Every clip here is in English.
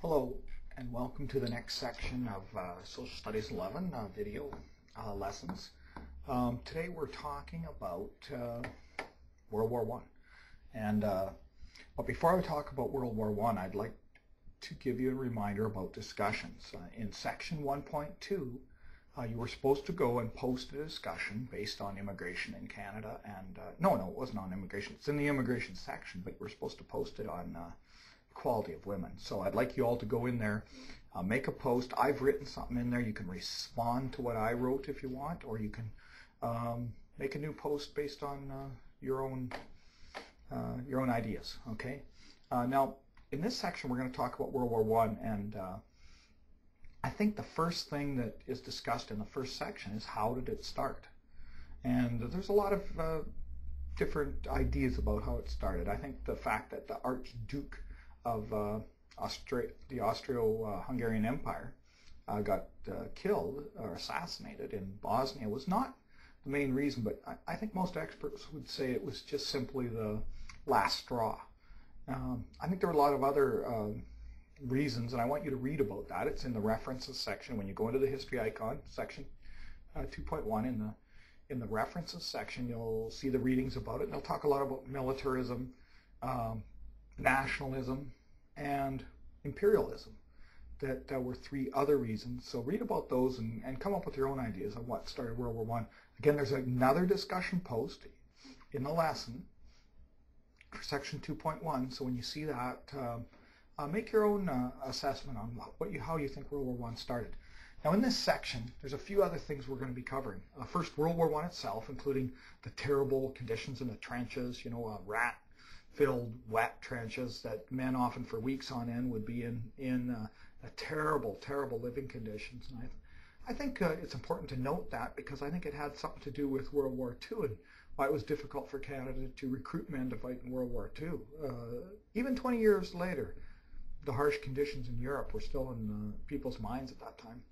Hello and welcome to the next section of Social Studies 11 video lessons. Today we're talking about World War One, but before I talk about World War One, I'd like to give you a reminder about discussions. In section 1.2, you were supposed to go and post a discussion based on immigration in Canada, and no, it wasn't on immigration. It's in the immigration section, but you were supposed to post it on equality of women. So I'd like you all to go in there, make a post. I've written something in there. You can respond to what I wrote if you want, or you can make a new post based on your own ideas. Okay. Now, in this section, we're going to talk about World War One, and I think the first thing that is discussed in the first section is how did it start, and there's a lot of different ideas about how it started. I think the fact that the Archduke of the Austro-Hungarian Empire got killed or assassinated in Bosnia was not the main reason, but I think most experts would say it was just simply the last straw. I think there were a lot of other reasons, and I want you to read about that. It's in the references section. When you go into the history icon, section 2.1, in the references section, you'll see the readings about it, and they'll talk a lot about militarism, nationalism, and imperialism. That were three other reasons. So read about those and come up with your own ideas on what started World War One. Again, there's another discussion post in the lesson for section 2.1. So when you see that, make your own assessment on how you think World War One started. Now, in this section, there's a few other things we're going to be covering. First, World War One itself, including the terrible conditions in the trenches. Rat-filled, wet trenches that men often for weeks on end would be in terrible, terrible living conditions. And I think it's important to note that because I think it had something to do with World War II and why it was difficult for Canada to recruit men to fight in World War II. Even 20 years later, the harsh conditions in Europe were still in people's minds at that time.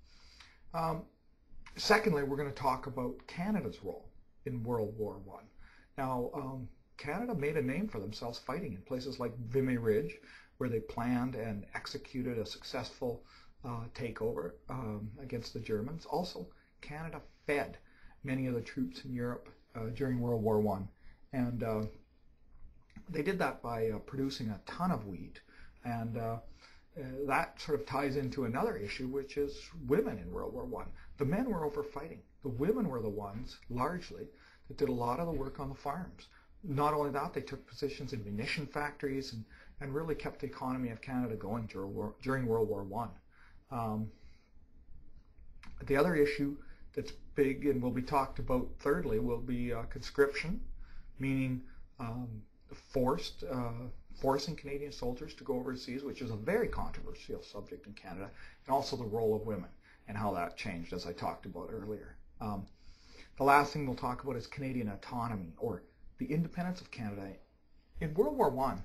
Secondly, we're going to talk about Canada's role in World War I. Now, Canada made a name for themselves fighting in places like Vimy Ridge, where they planned and executed a successful takeover against the Germans. Also, Canada fed many of the troops in Europe during World War I. And they did that by producing a ton of wheat. And that sort of ties into another issue, which is women in World War I. The men were over fighting. The women were the ones, largely, that did a lot of the work on the farms. Not only that, they took positions in munition factories and really kept the economy of Canada going during World War I. The other issue that's big and will be talked about thirdly will be conscription, meaning forcing Canadian soldiers to go overseas, which is a very controversial subject in Canada, and also the role of women and how that changed, as I talked about earlier. The last thing we'll talk about is Canadian autonomy, or the independence of Canada. In World War I,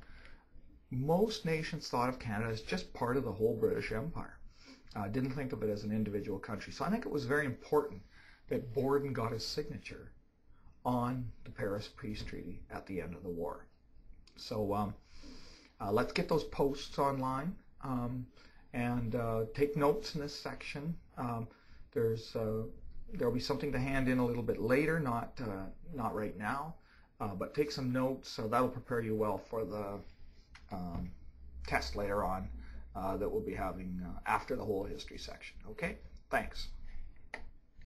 most nations thought of Canada as just part of the whole British Empire. Didn't think of it as an individual country. So I think it was very important that Borden got his signature on the Paris Peace Treaty at the end of the war. So let's get those posts online and take notes in this section. There'll be something to hand in a little bit later, not right now. But take some notes, so that'll prepare you well for the test later on that we'll be having after the whole history section. Okay? Thanks.